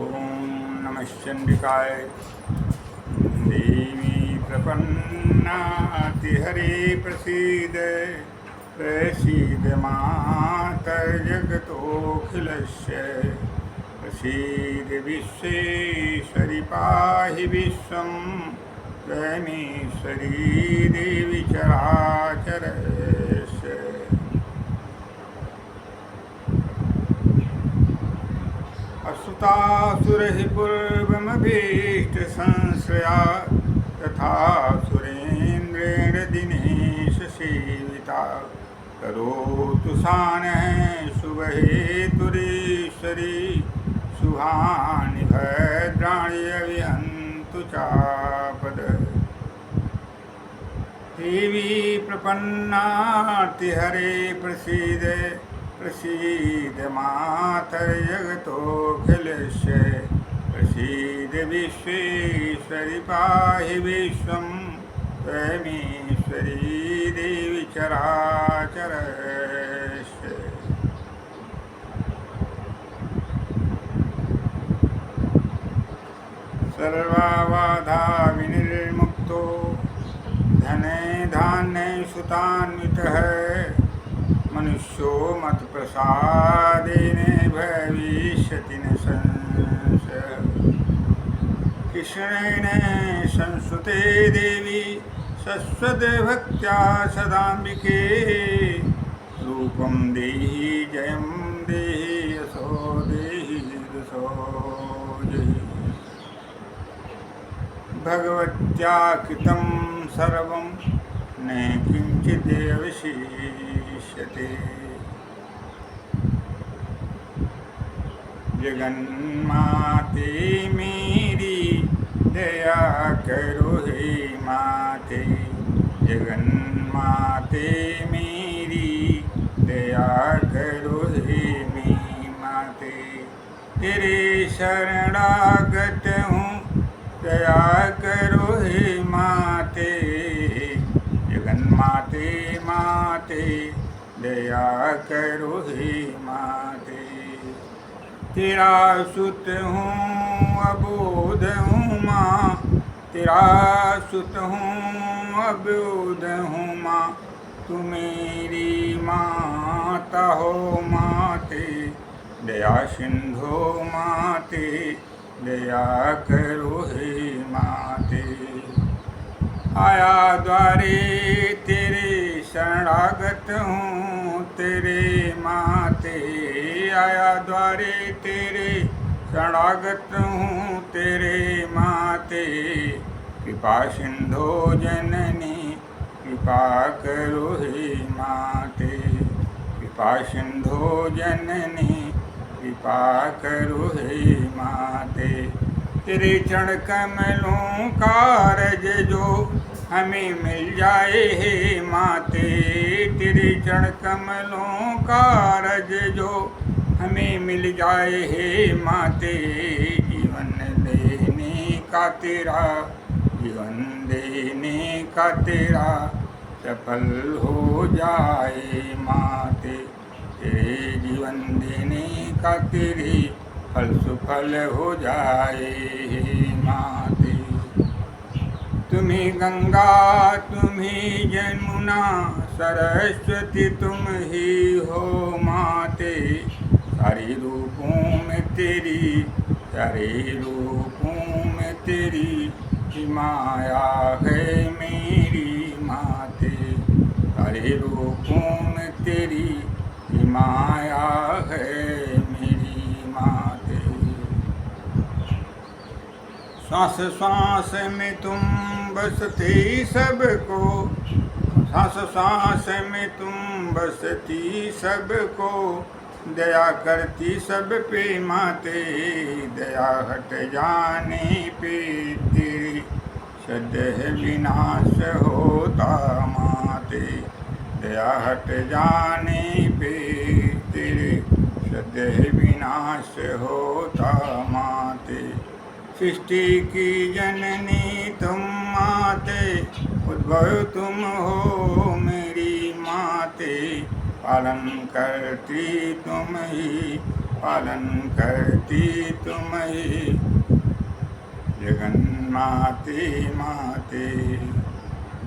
ओम नमः चंडिकाय। देवी प्रपन्नातिहरे प्रसीद प्रसीद मातर्जगतोऽखिलस्य प्रसीद विश्वेश्वरि पाहि विश्वं त्वमेश्वरी देवी चराचरस्य। असुतासुरहि पूर्वमभीष्टसंश्रया तथा सुरेन्द्रेण दिनेश सेविता करोतु सानः शुभहेतुरीश्वरी शुभानि भद्राणि अविहन्तु चापद। देवी प्रपन्नातिहरे प्रसीद प्रसीद मातर्जगतोऽखिलस्य प्रसीद विश्वेश्वरि पाहि विश्वं त्वमेश्वरी देवी चराचरस्य। सर्वबाधा विनिर्मुक्तो धने धान्ये सुतान्वितः मनुष्यो मत प्रसादेन भविष्यति न संशयः। कृष्णेन संस्तुते देवी सस्वद्भक्त्या सदाम्बिके रूपं देहि जयं देहि यशो देहि यशो देहि। भगवत्या कृतं सर्वं न किञ्चिदवशिष्यते। जगन्माते मेरी दया करो हे माते, जगन्माते मेरी दया करो हे मेरी माते। तेरे शरणागत हूँ दया करो हे माते, जगन्माते माते दया करो हे माते। तेरा सुत हूँ अबोध हूँ माँ, तेरा सुत हूँ अबोध हूँ माँ, तू मेरी माता हो माते, दया सिंधु माते दया करो हे माते। आया द्वारे तेरे शरणागत हूँ तेरे माते, आया द्वारे तेरे शरणागत हूँ तेरे माते। कृपा सिंधु जननी कृपा करो हे माते, कृपा सिंधु जननी कृपा करो हे माते। तेरे चरण कमलों का रज जो हमें मिल जाए हे माते, तेरे चरण कमलों का रज जो हमें मिल जाए हे माते। जीवन देने का तेरा, जीवन देने का तेरा सफल हो जाए माते, तेरे जीवन देने का तेरे फल सुफल हो जाए हे माते। तुम्ही गंगा तुम्ही यमुना सरस्वती तुम ही हो माते। सारे रूपों में तेरी, सारे रूपों में तेरी माया है मेरी माते, सारे रूपों में तेरी माया है मेरी माते। श्वास श्वास में तुम बसती सबको, श्वास श्वास में तुम बसती सबको, दया करती सब पे माते, दया हट जाने पे तेरी सदैव विनाश होता माते, दया हट जाने पे तेरे सदैव विनाश होता माते। सृष्टि की जननी तुम माते, उद्भव तुम हो मेरी माते, पालन करती तुम ही, पालन करती तुम ही, जगन माते माते।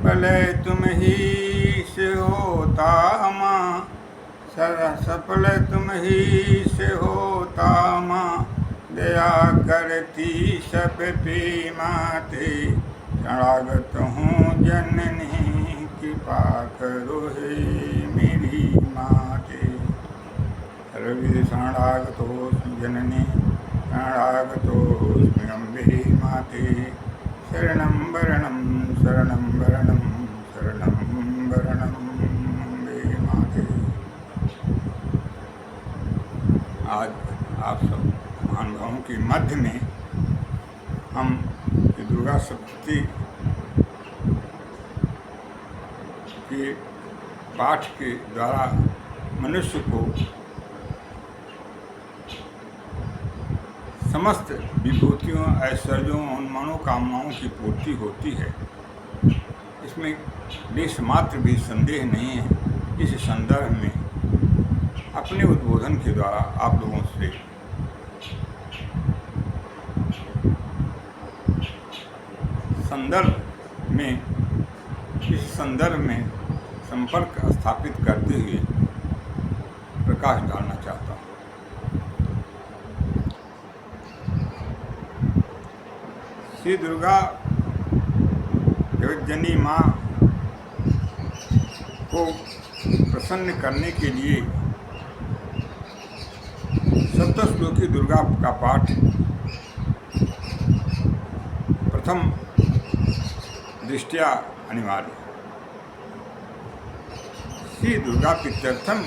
भले तुम ही से होता माँ, सदा सफल तुम ही से होता माँ, दया करती सब पे माते। शरणागत हूँ जननी, कृपा करो हे मेरी माते। सर्वविध शरणागतोऽस्मि जननी, शरणागतोऽस्मि अम्बे माते। शरणं वरणं शरणं वरणं शरणं वरणं अम्बे माते। आज आप सब महानुभावों के मध्य में हम दुर्गा सप्तशती के पाठ के द्वारा मनुष्य को समस्त विभूतियों, ऐश्वर्यों और मनोकामनाओं की पूर्ति होती है, इसमें लेश मात्र भी संदेह नहीं है। इस संदर्भ में अपने उद्बोधन के द्वारा आप लोगों से इस संदर्भ में संपर्क स्थापित करते हुए प्रकाश डालना चाहता हूँ। श्री दुर्गा जगज्जनी माँ को प्रसन्न करने के लिए सप्तश्लोकी दुर्गा का पाठ प्रथम दृष्टिया अनिवार्य। श्री दुर्गा प्रीत्यर्थम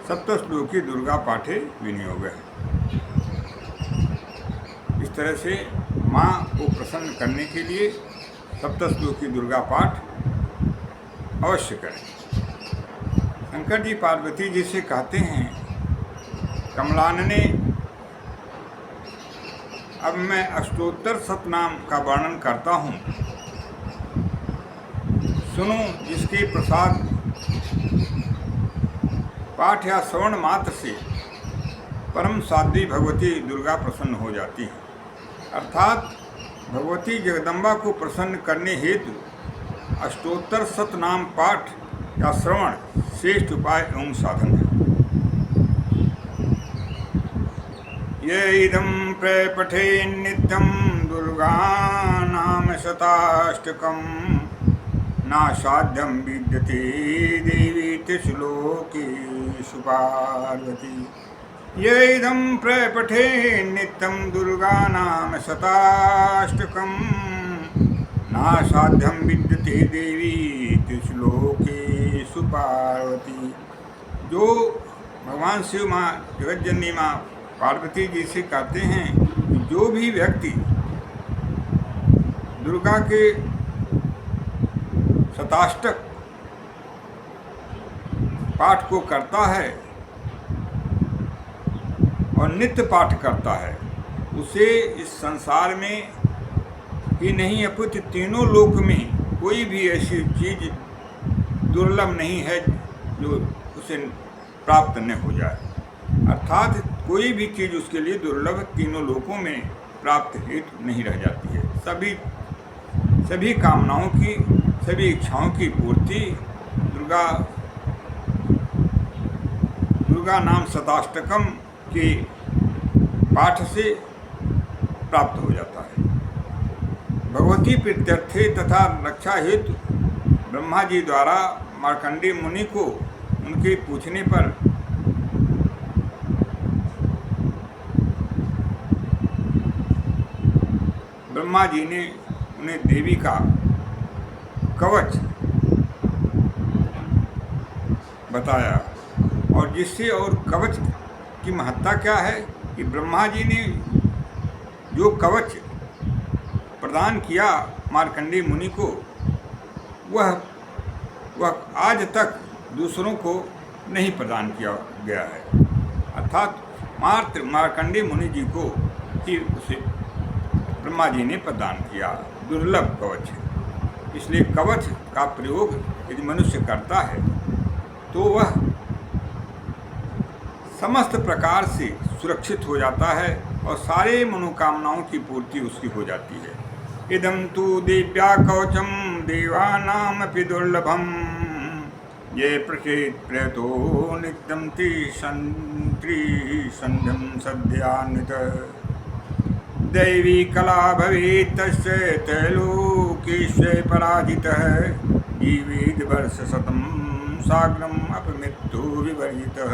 सप्तश्लोकी दुर्गा पाठे विनियोग है। इस तरह से माँ को प्रसन्न करने के लिए सप्तश्लोकी दुर्गा पाठ अवश्य करें। शंकर जी पार्वती जी से कहते हैं, कमलानने, अब मैं अष्टोत्तर सतनाम का वर्णन करता हूँ, सुनो, जिसके प्रसाद पाठ या श्रवण मात्र से परम साध्वी भगवती दुर्गा प्रसन्न हो जाती है। अर्थात भगवती जगदम्बा को प्रसन्न करने हेतु अष्टोत्तर सतनाम पाठ या श्रवण श्रेष्ठ उपाय एवं साधन है। ये इदं प्रपठे नित्यं दुर्गा नाम शताष्टकम्, नासाध्यं विद्यते देवी त्रिशुलोकेषु पार्वती। ये इदं प्रपठे नित्यं दुर्गा नाम शताष्टकम्, नासाध्यं विद्यते देवी त्रिशुलोकेषु पार्वती। जो भगवान शिव माँ जगज्जननी माँ पार्वती जी से कहते हैं, जो भी व्यक्ति दुर्गा के शताष्टक पाठ को करता है और नित्य पाठ करता है, उसे इस संसार में ही नहीं अपितु तीनों लोक में कोई भी ऐसी चीज दुर्लभ नहीं है जो उसे प्राप्त न हो जाए। अर्थात कोई भी चीज़ उसके लिए दुर्लभ तीनों लोकों में प्राप्त हेतु नहीं रह जाती है। सभी कामनाओं की, सभी इच्छाओं की पूर्ति दुर्गा नाम शताष्टकम के पाठ से प्राप्त हो जाता है। भगवती प्रीत्यर्थे तथा रक्षा हेतु ब्रह्मा जी द्वारा मार्कंडेय मुनि को उनके पूछने पर ब्रह्मा जी ने उन्हें देवी का कवच बताया, और जिससे और कवच की महत्ता क्या है कि ब्रह्मा जी ने जो कवच प्रदान किया मार्कंडेय मुनि को, वह आज तक दूसरों को नहीं प्रदान किया गया है। अर्थात मात्र मार्कंडेय मुनि जी को ही उसे ब्रह्मा जी ने प्रदान किया, दुर्लभ कवच है। इसलिए कवच का प्रयोग यदि मनुष्य करता है तो वह समस्त प्रकार से सुरक्षित हो जाता है और सारे मनोकामनाओं की पूर्ति उसकी हो जाती है। इदं तु दिव्या कवचम देवानामपि दुर्लभम ये प्रचेत प्रयतो नित्यं त्रिसन्ध्यं सद्यान्वित दैवी कला भवेत् तस्य त्रैलोक्येष्वे पराजितः जीवेद वर्षशतं साग्रम् अपमृत्यु विवर्जितः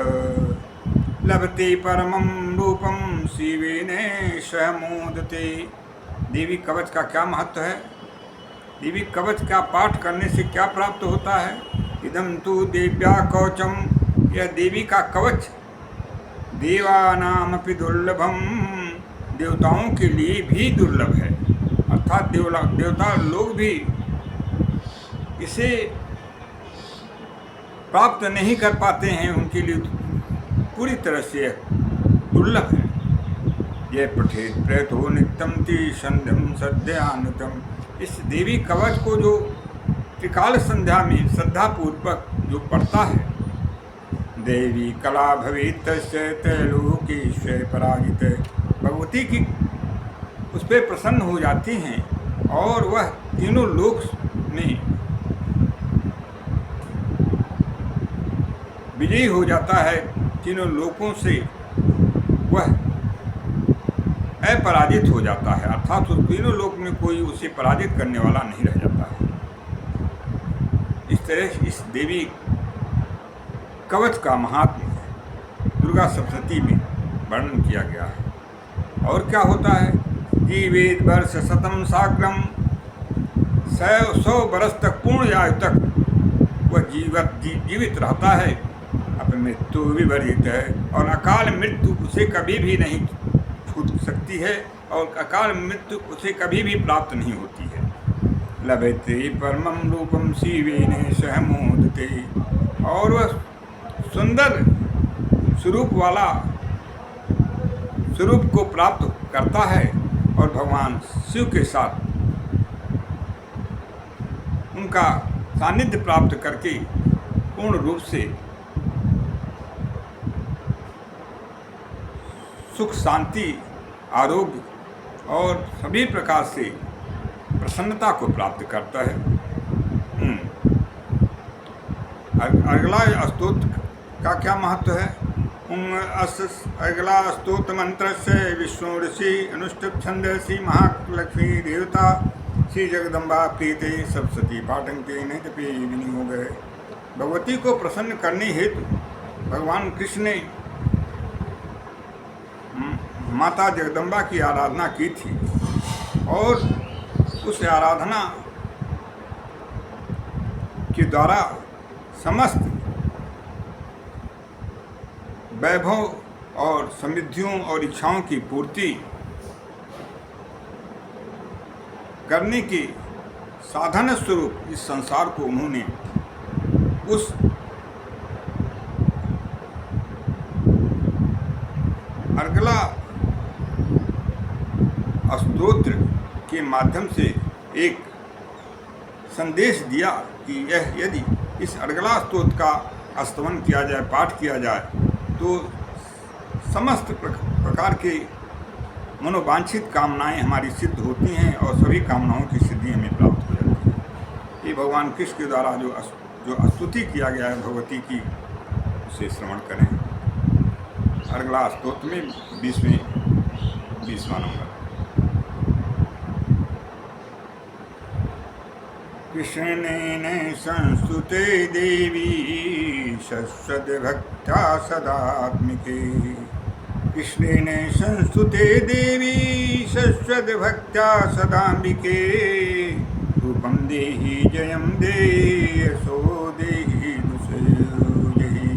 लभते परमं रूपं शिवेन सह मोदते। देवी कवच का क्या महत्व है? देवी कवच का पाठ करने से क्या प्राप्त होता है? इदं तु दिव्या कवचम, यह देवी का कवच देवानामपि दुर्लभम, देवताओं के लिए भी दुर्लभ है। अर्थात देवता लोग भी इसे प्राप्त नहीं कर पाते हैं, उनके लिए पूरी तरह से दुर्लभ है। यह पठेत प्रयतो नित्यम त्रिसन्ध्यं सद्यान्वितम, इस देवी कवच को जो त्रिकाल संध्या में श्रद्धापूर्वक जो पढ़ता है, देवी कला भवेत् तस्य त्रैलोक्येष्वे पराजित, भगवती की उस पर प्रसन्न हो जाती हैं और वह तीनों लोक में विजयी हो जाता है। तीनों लोकों से वह अपराजित हो जाता है, अर्थात उस तीनों लोक में कोई उसे पराजित करने वाला नहीं रह जाता है। इस तरह इस देवी कवच का महात्म्य दुर्गा सप्तशती में वर्णन किया गया है। और क्या होता है? जीवेद वर्ष शतम साग्रम, 100 बरस तक पूर्ण आयु तक वह जीवित रहता है, अपनी मृत्यु विवर्जित है, और अकाल मृत्यु उसे कभी भी नहीं छूट सकती है और अकाल मृत्यु उसे कभी भी प्राप्त नहीं होती है। लभते परमं रूपम शिवेन सह मोदते, और वह सुंदर स्वरूप वाला स्वरूप को प्राप्त करता है और भगवान शिव के साथ उनका सानिध्य प्राप्त करके पूर्ण रूप से सुख, शांति, आरोग्य और सभी प्रकार से प्रसन्नता को प्राप्त करता है। अगला स्तोत्र का क्या महत्व है? अगला स्तोत्र मंत्र से विष्णु ऋषि अनुष्ठुप छंदसी महालक्ष्मी देवता श्री जगदम्बा प्रीते सप्तशती पाठंते नहीं तो विनी हो गए। भगवती को प्रसन्न करने हेतु भगवान कृष्ण ने माता जगदम्बा की आराधना की थी और उस आराधना के द्वारा समस्त वैभव और समृद्धियों और इच्छाओं की पूर्ति करने के साधन स्वरूप इस संसार को उन्होंने उस अर्गला स्तोत्र के माध्यम से एक संदेश दिया कि यह यदि इस अर्गला स्तोत्र का स्तवन किया जाए, पाठ किया जाए, तो समस्त प्रकार के मनोवांछित कामनाएं हमारी सिद्ध होती हैं और सभी कामनाओं की सिद्धि हमें प्राप्त हो जाती है। ये भगवान कृष्ण के द्वारा जो स्तुति किया गया है भगवती की, उसे श्रवण करें। अर्गला स्तोत्र में 20वां नंबर। कृष्णेन संस्तुते देवी शश्वद्भक्त्या सदात्मिके, कृष्णेन संस्तुते देवी शश्वद्भक्त्या सदाम्बिके, रूपं देहि जयं देहि यशो देहि दुषेहि।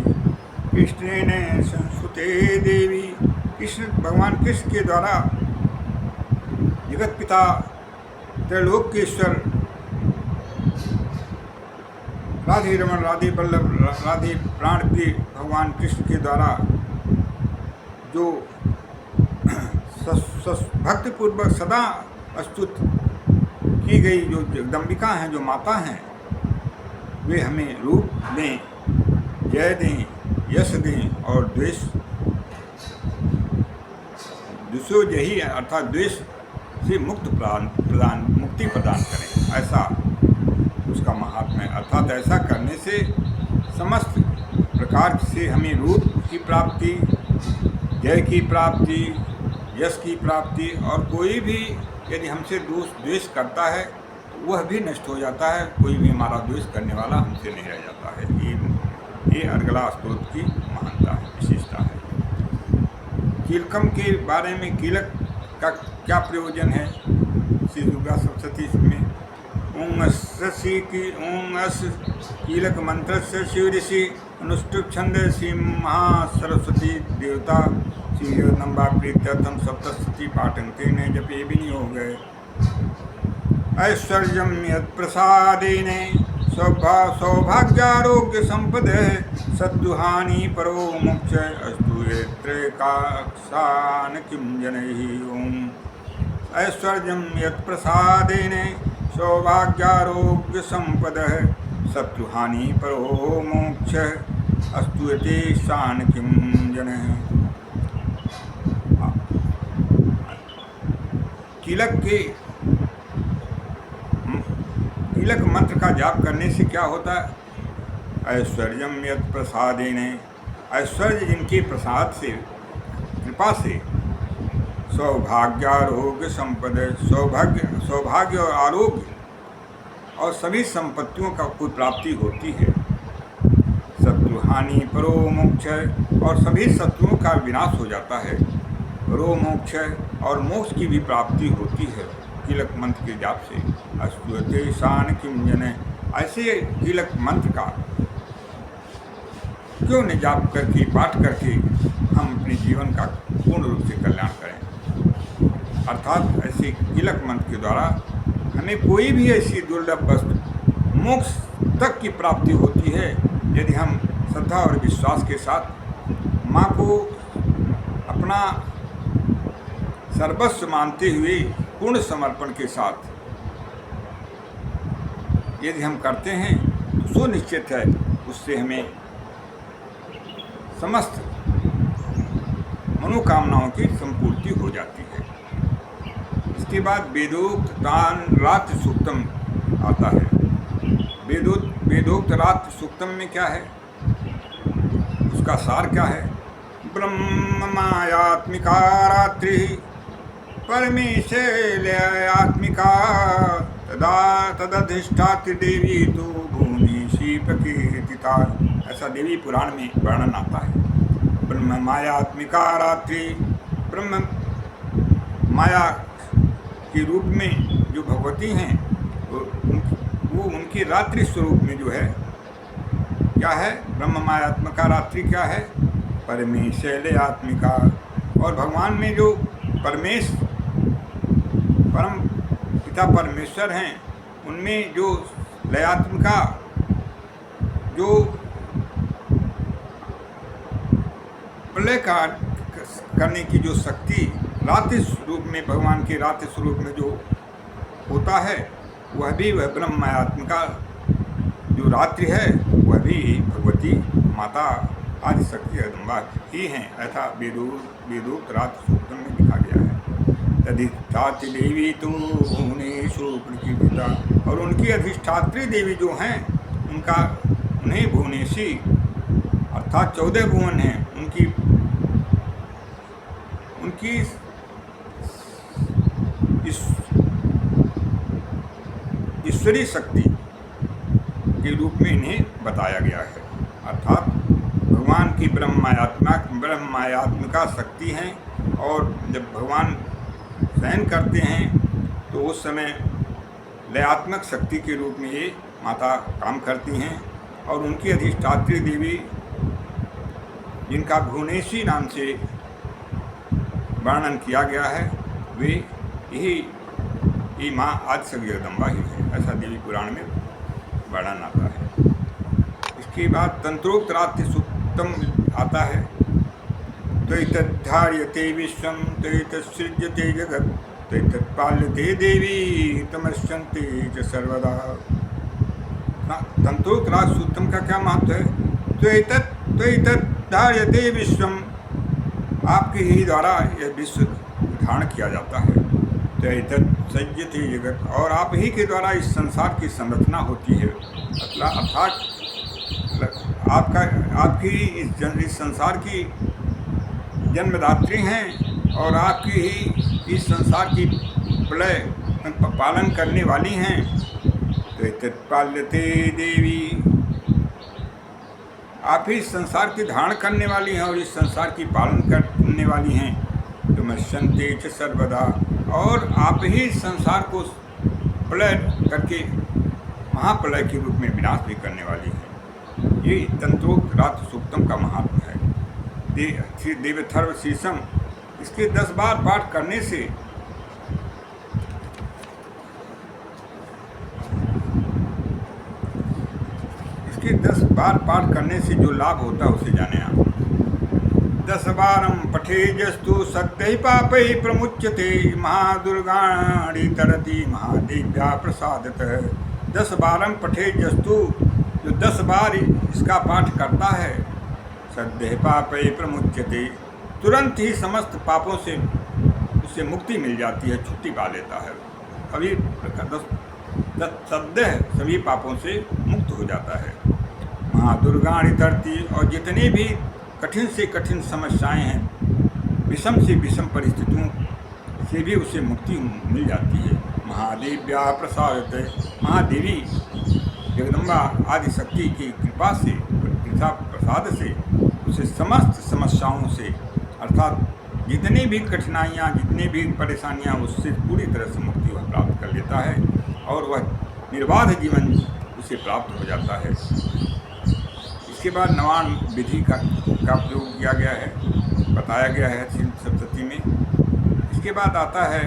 कृष्णेन संस्तुते देवी, कृष्ण भगवान कृष्ण के द्वारा जगत पिता त्रैलोक्येश्वर राधे रमन, राधे वल्लभ, राधे प्राण प्रिय भगवान कृष्ण के द्वारा जो भक्तिपूर्वक सदा स्तुत की गई जो जगदम्बिका हैं, जो माता हैं, वे हमें रूप दें, जय दें, यश दें और द्वेष दूसरों यही अर्थात द्वेष से मुक्ति प्रदान करें, ऐसा उसका महात्म्य है। अर्थात ऐसा करने से समस्त प्रकार से हमें रूप की प्राप्ति, जय की प्राप्ति, यश की प्राप्ति, और कोई भी यदि हमसे द्वेष करता है तो वह भी नष्ट हो जाता है, कोई भी हमारा द्वेष करने वाला हमसे नहीं रह जाता है। ये अर्गला स्तोत्र की महानता है, विशेषता है। कीलकम के बारे में, कीलक का क्या प्रयोजन है श्री दुर्गा सप्तशती में? ओं अस कीलक मंत्र से शिव ऋषि अनुष्टुप छंद श्री महासरस्वती देवता श्री जगदम्बा प्रीत्यर्थम सप्तशती पाठंते ने जपे भी नहीं हो गए। ऐश्वर्यम यत् प्रसादेन सौभाग्यारोग्य संपद सद्दुहानि परो मोक्ष अस्तु यत्र काक्षान किं जनैः। ओम ऐश्वर्यम यत् प्रसादेन सौभाग्यारोग्य संपद शत्रुहानि परो मोक्ष अस्तु यतेषां किं जनैः। कीलक मंत्र का जाप करने से क्या होता है? ऐश्वर्यम यत् प्रसादेन, ऐश्वर्य जिनके प्रसाद से, कृपा से, सौभाग्यारोग्य संपद, सौभाग्य और आरोग्य और सभी संपत्तियों का कोई प्राप्ति होती है। शत्रुहानि परो मोक्ष, और सभी शत्रुओं का विनाश हो जाता है। परो मोक्ष, और मोक्ष की भी प्राप्ति होती है कीलक मंत्र के जाप से। अस्तु यतेषां किं जनैः। ऐसे कीलक मंत्र का क्यों न जाप करके, पाठ करके हम अपने जीवन का पूर्ण रूप से कल्याण करें। अर्थात ऐसे कीलक मंत्र के द्वारा हमें कोई भी ऐसी दुर्लभ वस्तु, मोक्ष तक की प्राप्ति होती है यदि हम श्रद्धा और विश्वास के साथ माँ को अपना सर्वस्व मानते हुए पूर्ण समर्पण के साथ यदि हम करते हैं तो सुनिश्चित है उससे हमें समस्त मनोकामनाओं की संपूर्ति हो जाती है। इसके बाद वेदोक्त दान रात्र सूक्तम आता है। वेदोक्त रात्र सूक्तम में क्या है, उसका सार क्या है? ब्रह्म मायात्मिका रात्रि परमेशैल्यात्मिका तदधिष्ठाति देवी तो भुवनेशी प्रकीर्तिता। ऐसा देवी पुराण में वर्णन आता है। ब्रह्म मायात्मिका रात्रि, ब्रह्म माया के रूप में जो भगवती हैं वो उनके रात्रि स्वरूप में जो है क्या है? ब्रह्म मायात्मिका रात्रि क्या है? परमेशैल्यात्मिका। और भगवान में जो परम पिता परमेश्वर हैं, उनमें जो लयात्मिका, जो प्रलय करने की जो शक्ति रात्रि स्वरूप में, भगवान के रात्रि स्वरूप में जो होता है, वह भी वह ब्रह्म मायात्मिका जो रात्रि है वह भी भगवती माता आदि शक्ति जगदम्बा ही हैं। ऐसा वेदोक्त रात्रि सूक्तम में लिखा गया है। अधिष्ठात्री देवी तो भुवनेषु प्रकीर्तिता। और उनकी अधिष्ठात्री देवी जो हैं उन्हें भुवनेशी अर्थात 14 भुवन हैं, उनकी ईश्वरीय शक्ति के रूप में इन्हें बताया गया है। अर्थात भगवान की ब्रह्म मायात्मिका शक्ति हैं, और जब भगवान शयन करते हैं तो उस समय लयात्मक शक्ति के रूप में ये माता काम करती हैं। और उनकी अधिष्ठात्री देवी जिनका भुवनेशी नाम से वर्णन किया गया है, वे यही माँ आदिशक्ति जगदम्बा ही है। ऐसा देवी पुराण में वर्णन आता है। इसके बाद तंत्रोक्त रात्रि सूक्तम आता है। त्वयितद्धार्यते विश्वं त्वयितसृज्यते जगत् त्वयितत्पाल्यते देवी तमस्यन्ते च सर्वदा। तंत्रोक्त रात्रि सूक्तम का क्या महत्व है? त्वयितद्धार्यते विश्वम, आपके ही द्वारा यह विश्व धारण किया जाता है। तो सज्जते जगत, और आप ही के द्वारा इस संसार की संरचना होती है। अर्थात आपकी इस संसार की जन्मदात्री हैं और आपकी ही इस संसार की प्रलय पालन करने वाली हैं। तो तत्पाल्यते देवी, आप ही इस संसार की धारण करने वाली हैं और इस संसार की पालन करने वाली हैं। तो मश्यन्ते च सर्वदा, और आप ही इस संसार को प्रलय करके महाप्रलय के रूप में विनाश भी करने वाली हैं। ये तंत्रोक्त रात्र सूक्तम का महात्मा है। श्री देवथर्व शीर्षम, इसके 10 बार पाठ करने से जो लाभ होता है उसे जाने आप। 10 बारम पठेजस्तु सत्यै पापै प्रमुच्यते, महादुर्गाणी तरति महादेव्या प्रसादतः। 10 बारम पठेजस्तु, जो 10 बार इसका पाठ करता है, सद्य पापै प्रमुच्यते, तुरंत ही समस्त पापों से उसे मुक्ति मिल जाती है, छुट्टी पा लेता है। अभी सद्य सभी पापों से मुक्त हो जाता है। महादुर्गाणी तरती, और जितनी भी कठिन से कठिन समस्याएं हैं, विषम से विषम परिस्थितियों से भी उसे मुक्ति मिल जाती है। महादेव्या प्रसादते, महादेवी जगदम्बा आदि शक्ति की कृपा से, प्रसाद से उसे समस्त समस्याओं से, अर्थात जितनी भी कठिनाइयाँ, जितनी भी परेशानियाँ, उससे पूरी तरह से मुक्ति वह प्राप्त कर लेता है और वह निर्बाध जीवन उसे प्राप्त हो जाता है। इसके बाद नवान विधि का प्रयोग किया गया है, बताया गया है श्री सप्तशती में। इसके बाद आता है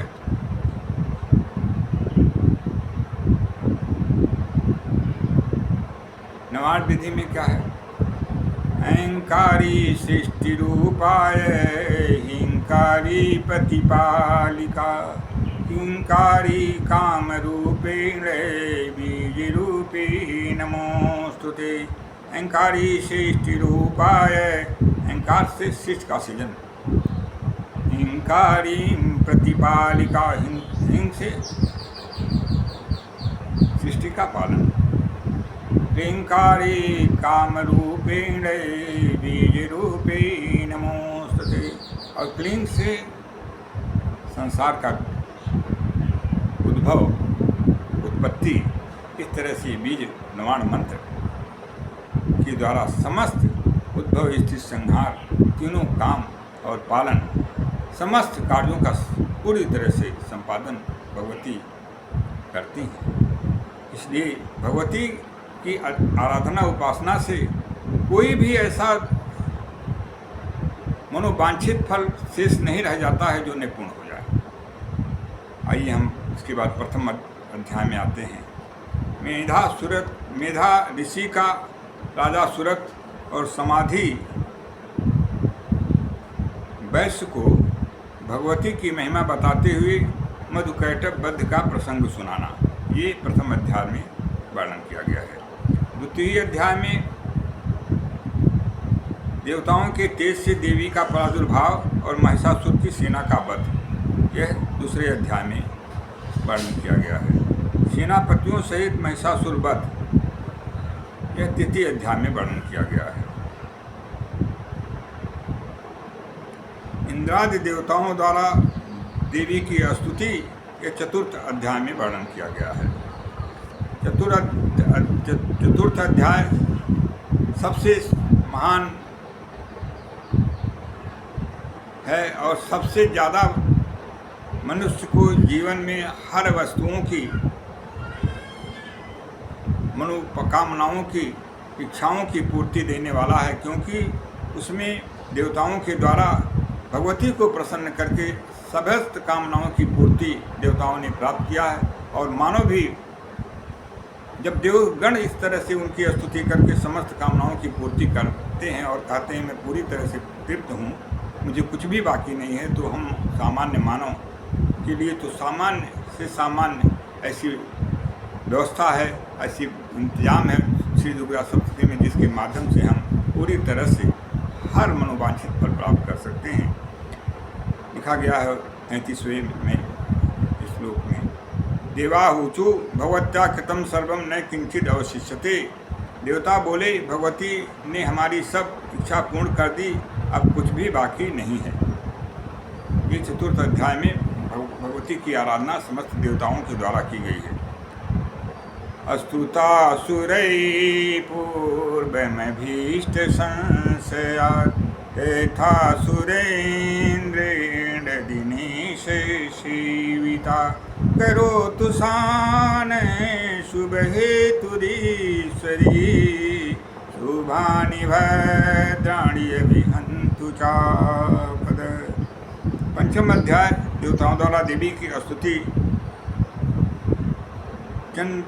नवान विधि में क्या है? अहंकारी सृष्टि रूपाय हिंकारी प्रतिपालिका, हिंकारी काम रूपेण बीज रूपी नमोस्तुते। अहंकारी सृष्टि रूपाय, अहंकार से सृष्टि का सृजन, हिंकारी प्रतिपालिका, हिंग से सृष्टि का पालन, हिंकारी काम रूपेण बीज रूपे नमोस्तुते, और क्लीं से संसार का उद्भव, उत्पत्ति, इस तरह से बीज नवाण मंत्र के द्वारा समस्त उद्भव स्थिति संहार, तीनों काम और पालन, समस्त कार्यों का पूरी तरह से संपादन भगवती करती हैं। इसलिए भगवती की आराधना उपासना से कोई भी ऐसा मनोवांछित फल शेष नहीं रह जाता है जो निपुण हो जाए। आइए हम इसके बाद प्रथम अध्याय में आते हैं। मेधा ऋषि का राजा सुरत और समाधि वैश्य को भगवती की महिमा बताते हुए मधुकैटभ वध का प्रसंग सुनाना, ये प्रथम अध्याय में वर्णन किया गया है। द्वितीय अध्याय में देवताओं के तेज से देवी का प्रादुर्भाव और महिषासुर की सेना का वध, यह दूसरे अध्याय में वर्णन किया गया है। सेनापतियों सहित महिषासुर वध, यह तृतीय अध्याय में वर्णन किया गया है। इंद्रादि देवताओं द्वारा देवी की स्तुति, यह चतुर्थ अध्याय में वर्णन किया गया है। चतुर्थ अध्याय सबसे महान है और सबसे ज़्यादा मनुष्य को जीवन में हर वस्तुओं की, मनोकामनाओं की, इच्छाओं की पूर्ति देने वाला है, क्योंकि उसमें देवताओं के द्वारा भगवती को प्रसन्न करके समस्त कामनाओं की पूर्ति देवताओं ने प्राप्त किया है। और मानव भी जब देवगण इस तरह से उनकी स्तुति करके समस्त कामनाओं की पूर्ति करते हैं और कहते हैं मैं पूरी तरह से तृप्त हूँ, मुझे कुछ भी बाकी नहीं है, तो हम सामान्य मानव के लिए तो सामान्य से सामान्य ऐसी व्यवस्था है, ऐसी इंतजाम है श्री दुर्गा सप्तशती में, जिसके माध्यम से हम पूरी तरह से हर मनोवांछित फल प्राप्त कर सकते हैं। लिखा गया है 33वें में श्लोक में। देवाहुचु भगवत्या कृतं सर्वं न किंचित अवशिष्यते। देवता बोले भगवती ने हमारी सब इच्छा पूर्ण कर दी, अब कुछ भी बाकी नहीं है। ये चतुर्थ अध्याय में भगवती की आराधना समस्त देवताओं के द्वारा की गई है। अस्तुता सुरै पूर्वमभीष्ट संशयात् यथा सुरेन्द्रेण दिनेश सेविता करोतु सान शुभहेतुरीश्वरी शुभानि भद्राणि विहन्तु चापद। पंचम अध्याय देवताओं द्वारा देवी की स्तुति। चंड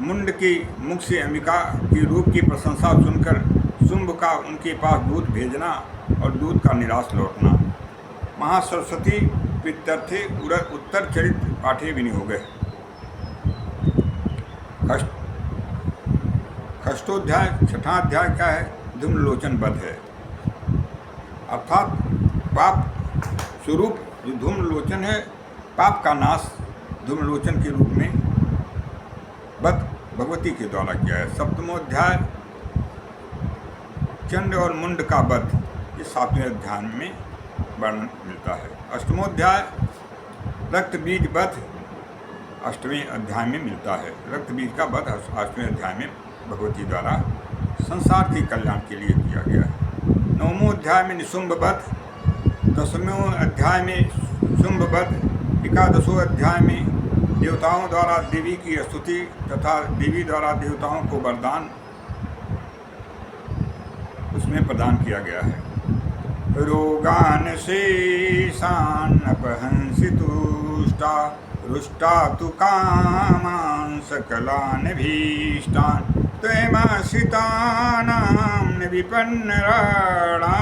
मुंड के मुख से अंबिका के रूप की प्रशंसा सुनकर शुंभ का उनके पास दूध भेजना और दूध का निराश लौटना। महासरस्वती पितर्थे उत्तर चरित पाठे विनियोग है। षष्ठोध्याय छठा अध्याय क्या है? धूम्रलोचन वध है, अर्थात पाप स्वरूप जो धूम्रलोचन है, पाप का नाश धूम्रलोचन के रूप में वध भगवती के द्वारा किया है। सप्तमोध्याय चंड और मुंड का वध, इस 7वें अध्याय में वर्णन मिलता है। अष्टमोध्याय रक्त बीज वध 8वें अध्याय में मिलता है। रक्त बीज का वध 8वें अध्याय में भगवती द्वारा संसार के कल्याण के लिए किया गया है। 9वें अध्याय में निशुंभ वध, 10वें अध्याय में शुंभ वध, 11वें अध्याय में देवताओं द्वारा देवी की स्तुति तथा देवी द्वारा देवताओं को वरदान उसमें प्रदान किया गया है। रोगान शेषान अपहंसि तुष्टा रुष्टा तु कामान सकलान भीष्टान त्वमाश्रितानां न विपन्नराणां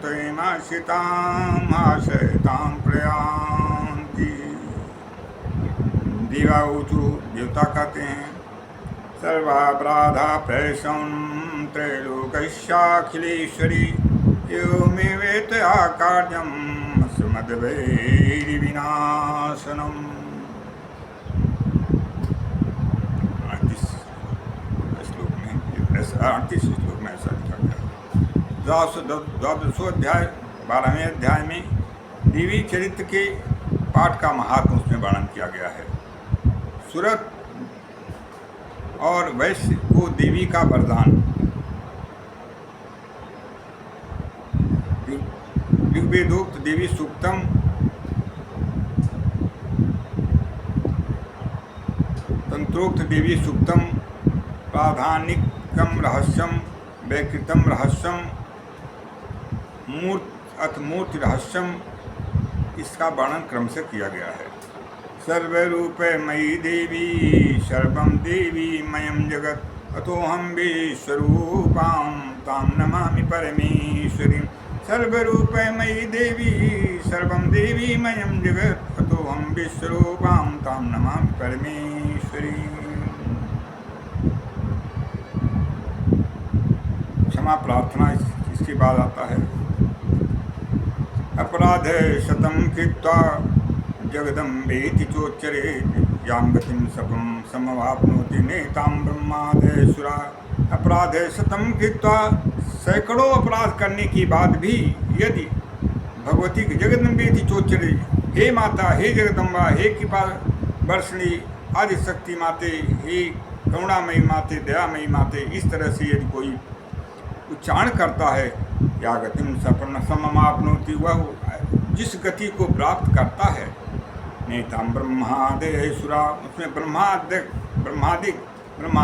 त्वमाश्रितां आश्रयतां प्रयान्ति। देवाऊचु देवता कहते हैं सर्वापराधा प्रैषं त्रैलोक्याखिलेश्वरी यो मे वेत आकार्यं सुमद्वैरिविनाशनम्। 38 श्लोक में ऐसा लिखा गया। 12वें अध्याय 12वें अध्याय में देवी चरित्र के पाठ का महात्म उसमें वर्णन किया गया है। सुरत और वैश्य को देवी का वरदान। ऋग्वेदोक्त देवी सूक्तम तंत्रोक्त देवी सूक्तम प्राधानिकम रहस्यम वैकृतम रहस्यम मूर्ति रहस्यम, इसका वर्णन क्रम से किया गया है। सर्वरूपे मयि देवी सर्वं देवी मयं जगत् अतोऽहं विश्वरूपां तां नमामि परमेश्वरीं। सर्वरूपे मयि देवी सर्वं देवी मयं जगत् अतोऽहं विश्वरूपां तां नमामि परमेश्वरीं। क्षमा प्रार्थना इसके बाद आता है। अपराध शतं कृत्वा जगदम्बेति चोच्चरेत् यां गतिं समवाप्नोति नेतां ब्रह्मादयसुरा। अपराध शतं कृत्वा, सैकड़ों अपराध करने के बाद भी यदि भगवती की जगदम्बेति चोच्चरे, हे माता, हे जगदम्बा, हे कृपा वर्षिणी, आदिशक्ति माते, हे करुणामयी माते, दयामयी माते, इस तरह से यदि कोई उच्चारण करता है, या गतिम सममाप्नोति, वह जिस गति को प्राप्त करता है, नेताम ब्रह्मादयसुरा, उसमें ब्रह्मा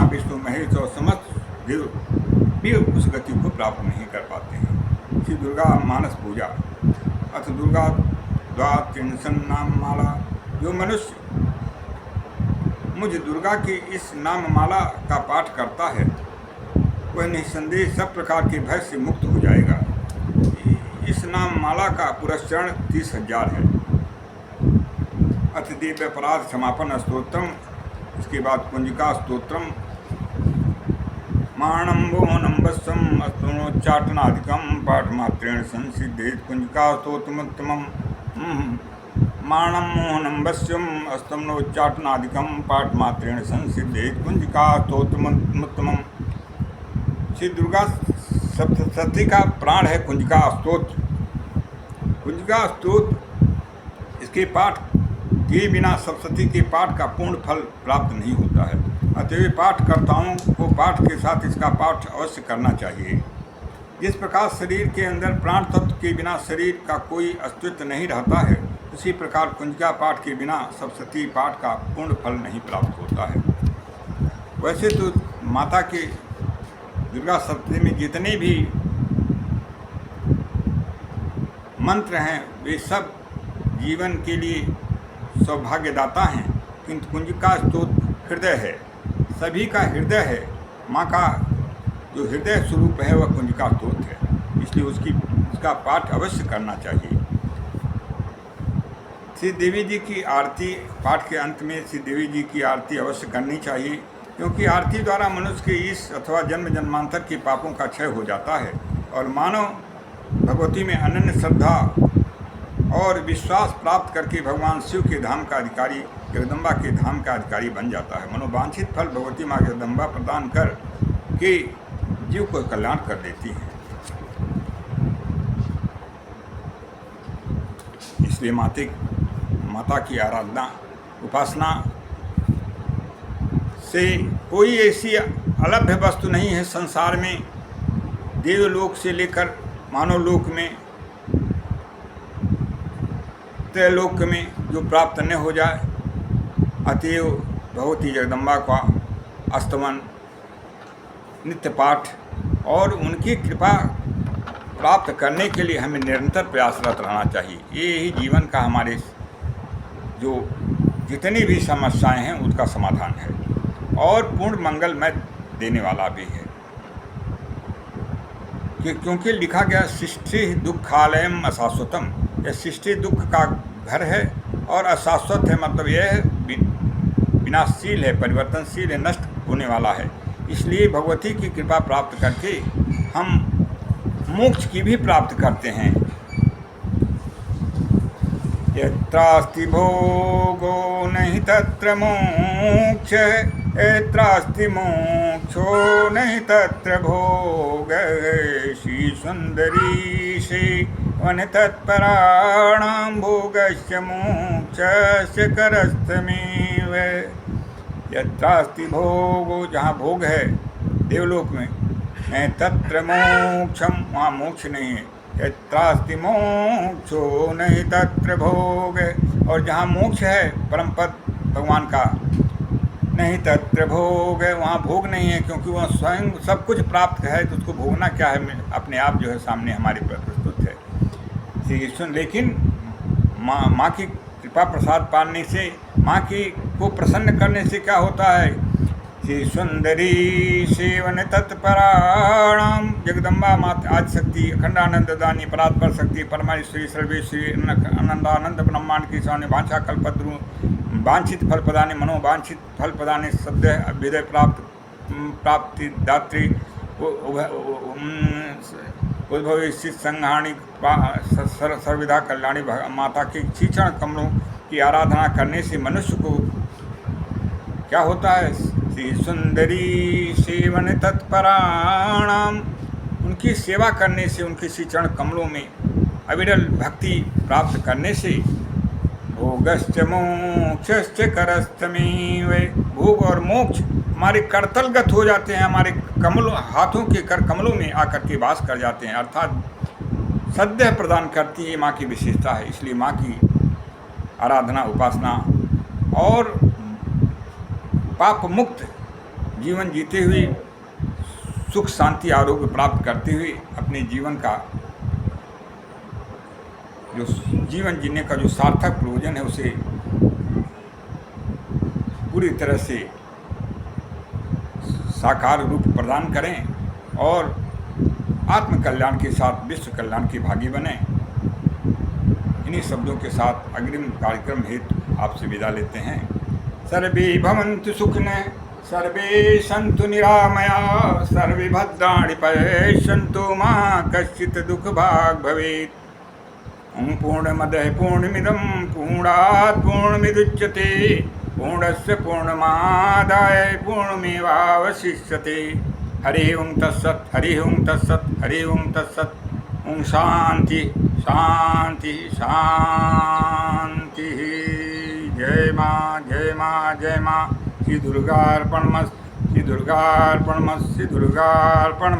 विष्णु महेश और समस्त देव भी उस गति को प्राप्त नहीं कर पाते हैं। श्री दुर्गा मानस पूजा। अथ दुर्गा द्वात्रिंशन् नाम माला। जो मनुष्य मुझ दुर्गा की इस नाम माला का पाठ करता है, वह निस्संदेह सब प्रकार के भय से मुक्त हो जाएगा। इस नाम माला का पुरस्चरण 30,000 है। अथ दिव्य अपराध समापन स्तोत्रम, इसके बाद कुंजिका स्तोत्रम, माणम्बो नम्बस्सम अस्तुनोच्चाटनादिकम पाठमात्रेण संसिद्धेत कुंजिका स्तोत्रमुत्तमम्। माणम मोहनम वश्यम अस्तमनोच्चाटनादिकम पाठमात्रेण संसिद्धे कुंजिका स्तोत्रमुत्तमम। श्री दुर्गा सप्तशती का प्राण है कुंजिका स्तोत्र। कुंजिका स्तोत्र इसके पाठ के बिना सप्तशती के पाठ का पूर्ण फल प्राप्त नहीं होता है। अतएव पाठकर्ताओं को पाठ के साथ इसका पाठ अवश्य करना चाहिए। जिस प्रकार शरीर के अंदर प्राण तत्व के बिना शरीर का कोई अस्तित्व नहीं रहता है, उसी प्रकार कुंजिका पाठ के बिना सप्तशती पाठ का पूर्ण फल नहीं प्राप्त होता है। वैसे तो माता के दुर्गा सप्तशती में जितने भी मंत्र हैं वे सब जीवन के लिए सौभाग्यदाता हैं, किंतु कुंजिका स्तोत्र हृदय है, सभी का हृदय है। माँ का जो हृदय स्वरूप है वह कुंजिका स्तोत्र है, इसलिए उसका पाठ अवश्य करना चाहिए। श्री देवी जी की आरती पाठ के अंत में श्री देवी जी की आरती अवश्य करनी चाहिए, क्योंकि आरती द्वारा मनुष्य के इस अथवा जन्म जन्मांतर के पापों का क्षय हो जाता है और मानव भगवती में अनन्य श्रद्धा और विश्वास प्राप्त करके भगवान शिव के धाम का अधिकारी, जगदम्बा के धाम का अधिकारी बन जाता है। मनोवांछित फल भगवती माँ जगदम्बा प्रदान कर के जीव को कल्याण कर देती है। इसलिए माता की आराधना उपासना से कोई ऐसी अलभ्य वस्तु नहीं है संसार में, देवलोक से लेकर मानव लोक में, त्रैलोक में, जो प्राप्त न हो जाए। अतएव भगवती जगदम्बा का अस्तमन, नित्य पाठ और उनकी कृपा प्राप्त करने के लिए हमें निरंतर प्रयासरत रहना चाहिए। ये ही जीवन का हमारे जो जितनी भी समस्याएं हैं उसका समाधान है और पूर्ण मंगलमय देने वाला भी है। क्योंकि लिखा गया सृष्टि दुखालयम अशाश्वतम, यह सृष्टि दुख का घर है और अशाश्वत है, मतलब यह विनाशशील है, परिवर्तनशील है, नष्ट होने वाला है। इसलिए भगवती की कृपा प्राप्त करके हम मोक्ष की भी प्राप्त करते हैं। यत्रास्ति भोगो नहीं तत्र मोक्ष, यत्रास्ति मोक्षो नहीं तत्र भोग। श्री सुंदरी से वन तत्पराणां भोगस्य मोक्षस्य करस्थमेव। यत्रास्ति भोगो, जहाँ भोग है देवलोक में, तत्र मोक्षम, वहाँ मोक्ष नहीं है। यत्रास्ति मोक्षो नहीं तत्र भोग, और जहाँ मोक्ष है परम पद भगवान का, नहीं तत्र भोग, वहाँ भोग नहीं है, क्योंकि वह स्वयं सब कुछ प्राप्त है, तो उसको भोगना क्या है, अपने आप जो है सामने हमारे प्रस्तुत है। लेकिन माँ की कृपा प्रसाद पाने से, माँ की को प्रसन्न करने से क्या होता है। श्री सुंदरी सेवन तत्पराणाम, जगदम्बा माता आदिशक्ति, अखंडानंद दानी, परात्पर शक्ति, परमेश्वरी, सर्वेश्वरी, आनंदानंद ब्रह्मांड की स्वामी, वांछा कल्पद्रु, वांछित फल प्रदानी, मनोवांछित फल प्रदानी, सद्य अभ्युदय प्राप्ति दात्री, उद्भव स्थित संहाणी, सर्वविधा कल्याणी माता के चरण कमलों की आराधना करने से मनुष्य को क्या होता है। श्री सुंदरी सेवन तत्पराणाम, उनकी सेवा करने से, उनके श्री चरण कमलों में अविरल भक्ति प्राप्त करने से भोगश्च मोक्षश्च करस्थमेव, भोग और मोक्ष हमारे करतलगत हो जाते हैं, हमारे कमलों, हाथों के कर कमलों में आकर के वास कर जाते हैं, अर्थात सद्य प्रदान करती है। माँ की विशेषता है। इसलिए माँ की आराधना, उपासना और पाप मुक्त जीवन जीते हुए, सुख शांति आरोग्य प्राप्त करते हुए अपने जीवन का जो जीवन जीने का जो सार्थक प्रयोजन है उसे पूरी तरह से साकार रूप प्रदान करें और आत्म कल्याण के साथ विश्व कल्याण के भागी बने। इन्हीं शब्दों के साथ अग्रिम कार्यक्रम हेतु आपसे विदा लेते हैं। सर्वे भवन्तु सुखिनः, सर्वे सन्तु निरामया, सर्वे भद्राणि पश्यन्तु मा कश्चित् दुःखभाग् भवेत्। ओम पूर्णमदः पूर्णमिदं पूर्णात् पूर्णमुदच्यते पूर्णस्य पूर्णमादाय पूर्णमेवावशिष्यते। हरि ओम तत्सत्, हरि ओम तत्सत्, हरि ओम तत्सत्। ओम शांति शांति शांति। जय माँ जय माँ जय माँ। श्री दुर्गार्पणमस्तु, श्री दुर्गार्पणमस्तु, श्री दुर्गार्पणमस्तु।